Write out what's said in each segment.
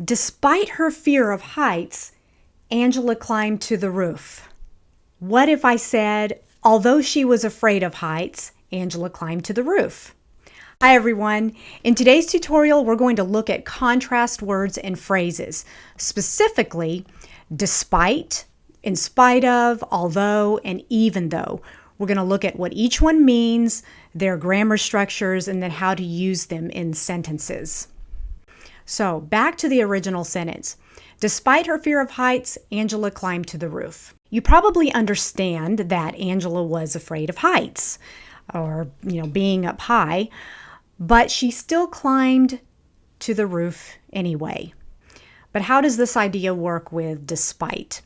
Despite her fear of heights, Angela climbed to the roof. What if I said, although she was afraid of heights, Angela climbed to the roof? Hi everyone. In today's tutorial, we're going to look at contrast words and phrases, specifically despite, in spite of, although, and even though. We're going to look at what each one means, their grammar structures, and then how to use them in sentences. So back to the original sentence. Despite her fear of heights, Angela climbed to the roof. You probably understand that Angela was afraid of heights or, being up high, but she still climbed to the roof anyway. But how does this idea work with despite?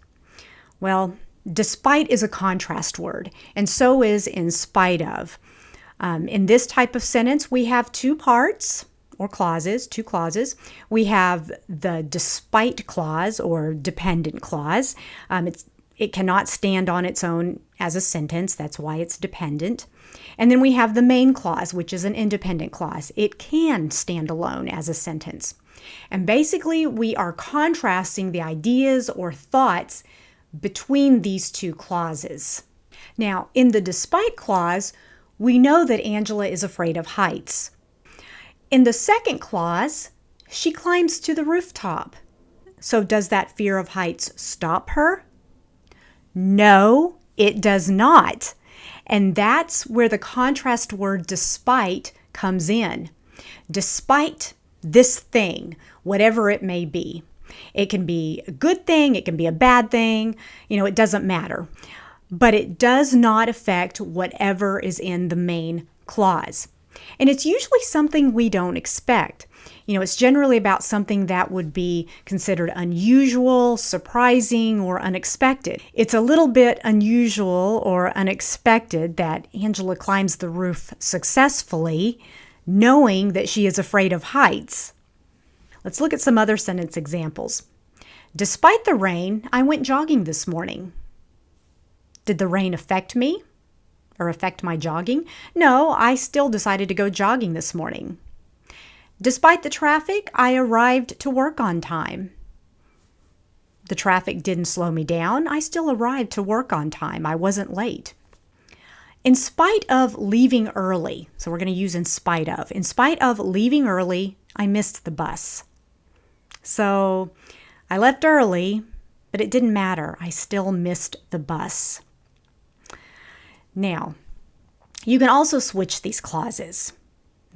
Well, despite is a contrast word, and so is in spite of. In this type of sentence, we have two parts or clauses, two clauses. We have the despite clause or dependent clause. It cannot stand on its own as a sentence. That's why it's dependent. And then we have the main clause, which is an independent clause. It can stand alone as a sentence. And basically, we are contrasting the ideas or thoughts between these two clauses. Now, in the despite clause, we know that Angela is afraid of heights. In the second clause, she climbs to the rooftop. So does that fear of heights stop her? No, it does not. And that's where the contrast word despite comes in. Despite this thing, whatever it may be. It can be a good thing, it can be a bad thing, it doesn't matter. But it does not affect whatever is in the main clause. And it's usually something we don't expect. It's generally about something that would be considered unusual, surprising, or unexpected. It's a little bit unusual or unexpected that Angela climbs the roof successfully, knowing that she is afraid of heights. Let's look at some other sentence examples. Despite the rain, I went jogging this morning. Did the rain affect me or affect my jogging? No, I still decided to go jogging this morning. Despite the traffic, I arrived to work on time. The traffic didn't slow me down. I still arrived to work on time. I wasn't late. In spite of leaving early, so we're going to use in spite of leaving early, I missed the bus. So I left early, but it didn't matter. I still missed the bus. Now, you can also switch these clauses,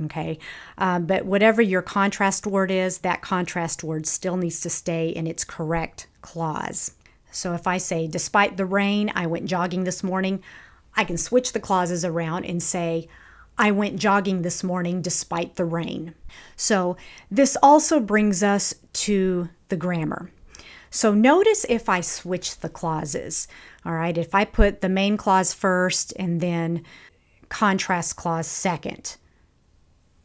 okay? But whatever your contrast word is, that contrast word still needs to stay in its correct clause. So if I say, despite the rain, I went jogging this morning, I can switch the clauses around and say, I went jogging this morning despite the rain. So this also brings us to the grammar. So notice if I switch the clauses, all right? If I put the main clause first and then contrast clause second,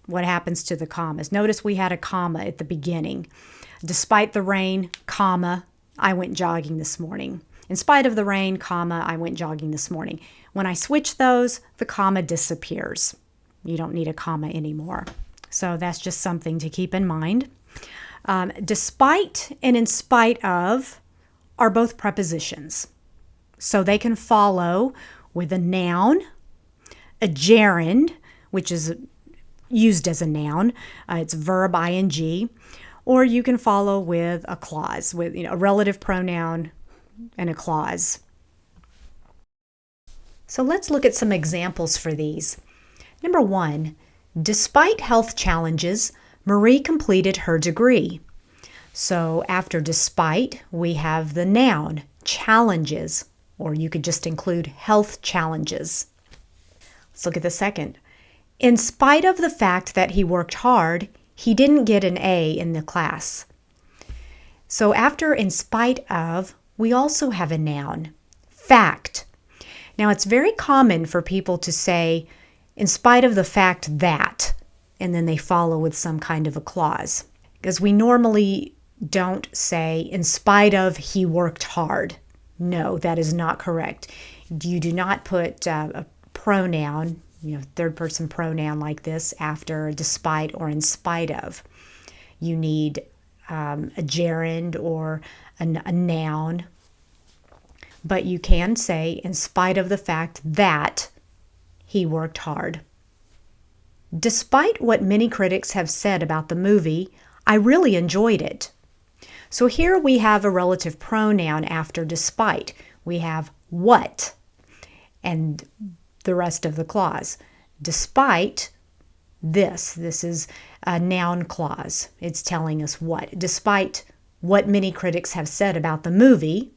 what happens to the commas? Notice we had a comma at the beginning. Despite the rain, comma, I went jogging this morning. In spite of the rain, comma, I went jogging this morning. When I switch those, the comma disappears. You don't need a comma anymore. So that's just something to keep in mind. Despite and in spite of are both prepositions. So they can follow with a noun, a gerund, which is used as a noun. It's verb ing. Or you can follow with a clause, with a relative pronoun and a clause. So let's look at some examples for these. Number 1, despite health challenges, Marie completed her degree. So after despite, we have the noun, challenges, or you could just include health challenges. Let's look at the second. In spite of the fact that he worked hard, he didn't get an A in the class. So after in spite of, we also have a noun, fact. Now it's very common for people to say, in spite of the fact that, and then they follow with some kind of a clause. Because we normally don't say, in spite of he worked hard. No, that is not correct. You do not put a pronoun, third person pronoun like this after despite or in spite of. You need a gerund or a noun. But you can say, in spite of the fact that he worked hard. Despite what many critics have said about the movie, I really enjoyed it. So here we have a relative pronoun after despite. We have what and the rest of the clause. Despite this is a noun clause. It's telling us what. Despite what many critics have said about the movie,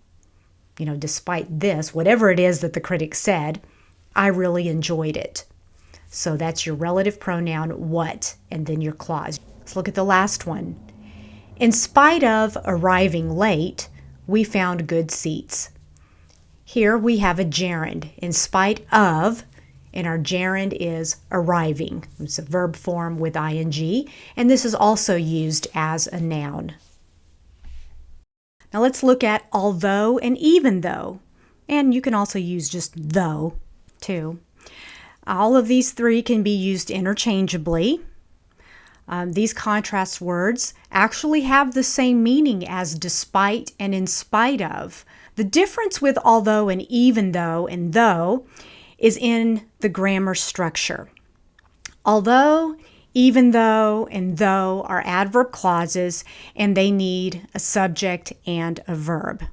despite this, whatever it is that the critics said, I really enjoyed it. So that's your relative pronoun, what, and then your clause. Let's look at the last one. In spite of arriving late, we found good seats. Here we have a gerund. In spite of, and our gerund is arriving. It's a verb form with ing, and this is also used as a noun. Now let's look at although and even though, and you can also use just though too. All of these three can be used interchangeably. These contrast words actually have the same meaning as despite and in spite of. The difference with although and even though and though is in the grammar structure. Although, even though, and though are adverb clauses, and they need a subject and a verb.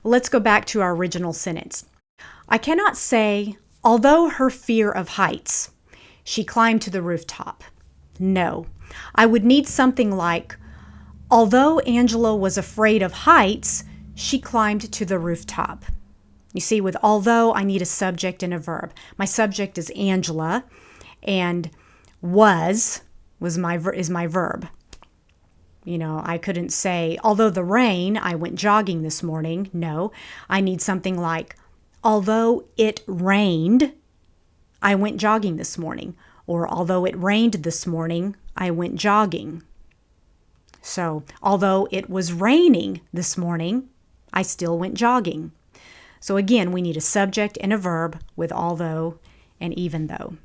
Let's go back to our original sentence. I cannot say, although her fear of heights, she climbed to the rooftop. No, I would need something like, although Angela was afraid of heights, she climbed to the rooftop. You see, with although, I need a subject and a verb. My subject is Angela, and is my verb. I couldn't say, although the rain, I went jogging this morning. No, I need something like, although it rained, I went jogging this morning. Or although it rained this morning, I went jogging. So, although it was raining this morning, I still went jogging. So again, we need a subject and a verb with although and even though.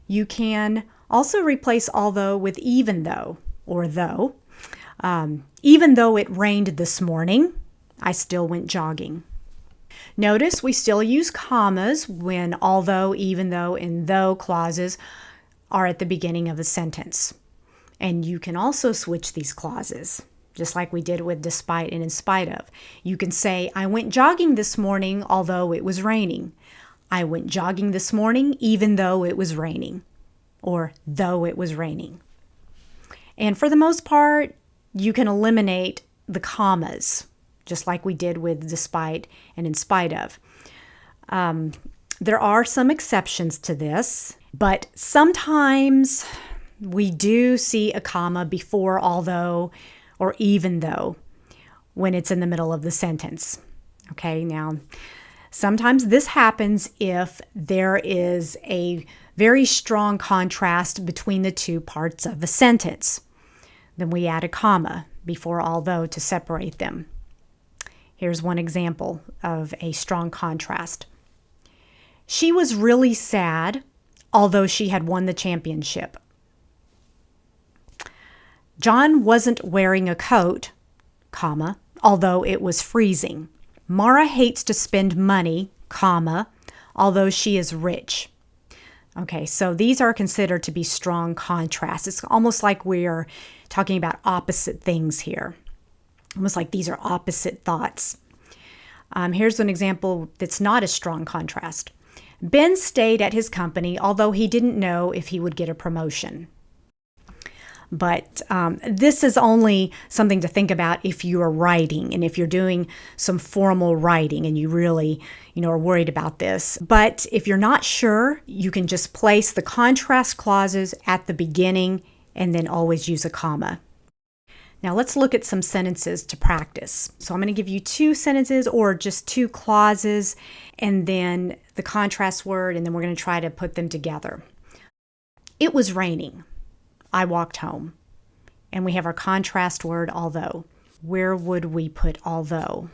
You can also replace although with even though or though. Even though it rained this morning, I still went jogging. Notice we still use commas when although, even though, and though clauses are at the beginning of a sentence. And you can also switch these clauses, just like we did with despite and in spite of. You can say, I went jogging this morning although it was raining. I went jogging this morning even though it was raining, or though it was raining. And for the most part, you can eliminate the commas, just like we did with despite and in spite of. There are some exceptions to this, but sometimes we do see a comma before although or even though when it's in the middle of the sentence. Okay, now sometimes this happens if there is a very strong contrast between the two parts of a sentence. Then we add a comma before although to separate them. Here's one example of a strong contrast. She was really sad, although she had won the championship. John wasn't wearing a coat, comma, although it was freezing. Mara hates to spend money, comma, although she is rich. Okay, so these are considered to be strong contrasts. It's almost like we're talking about opposite things here. Almost like these are opposite thoughts. Here's an example that's not a strong contrast. Ben stayed at his company, although he didn't know if he would get a promotion. But this is only something to think about if you are writing and if you're doing some formal writing and you really, are worried about this. But if you're not sure, you can just place the contrast clauses at the beginning and then always use a comma. Now let's look at some sentences to practice. So I'm going to give you 2 sentences or just 2 clauses and then the contrast word, and then we're going to try to put them together. It was raining. I walked home. And we have our contrast word, although. Where would we put although?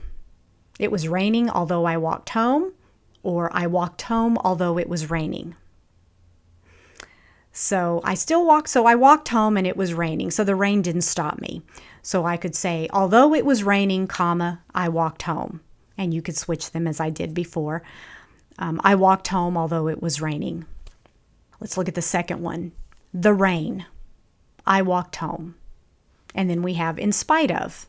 It was raining, although I walked home, or I walked home, although it was raining. So I walked home and it was raining. So the rain didn't stop me. So I could say, although it was raining, comma, I walked home. And you could switch them as I did before. I walked home although it was raining. Let's look at the second one. The rain. I walked home. And then we have in spite of.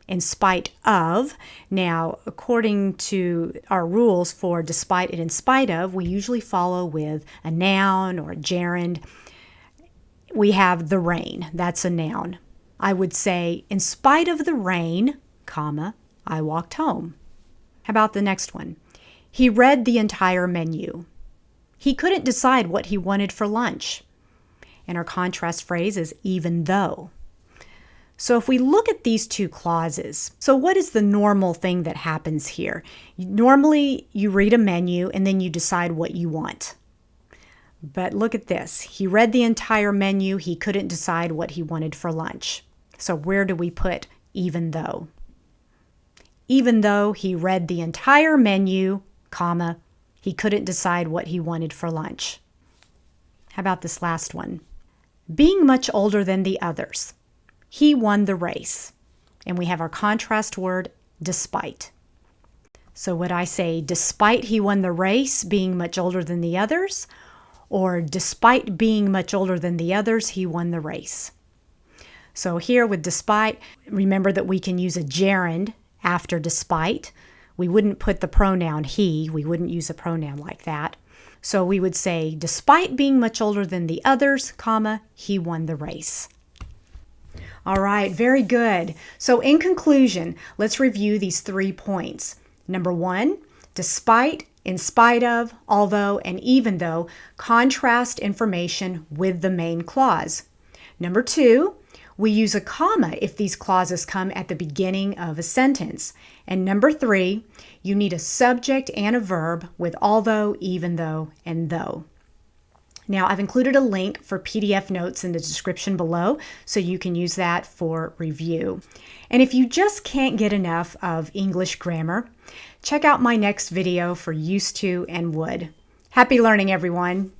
In spite of. Now, according to our rules for despite and in spite of, we usually follow with a noun or a gerund. We have the rain. That's a noun. I would say, in spite of the rain, comma, I walked home. How about the next one? He read the entire menu. He couldn't decide what he wanted for lunch. And our contrast phrase is even though. So if we look at these two clauses, so what is the normal thing that happens here? Normally, you read a menu and then you decide what you want. But look at this. He read the entire menu. He couldn't decide what he wanted for lunch. So where do we put even though? Even though he read the entire menu, comma, he couldn't decide what he wanted for lunch. How about this last one? Being much older than the others. He won the race. And we have our contrast word, despite. So would I say, despite he won the race, being much older than the others? Or despite being much older than the others, he won the race? So here with despite, remember that we can use a gerund after despite. We wouldn't put the pronoun he. We wouldn't use a pronoun like that. So we would say, despite being much older than the others, comma, he won the race. All right, very good. So in conclusion, let's review these 3 points. Number 1, despite, in spite of, although, and even though contrast information with the main clause. Number 2, we use a comma if these clauses come at the beginning of a sentence. And number 3, you need a subject and a verb with although, even though, and though. Now, I've included a link for PDF notes in the description below, so you can use that for review. And if you just can't get enough of English grammar, check out my next video for used to and would. Happy learning, everyone!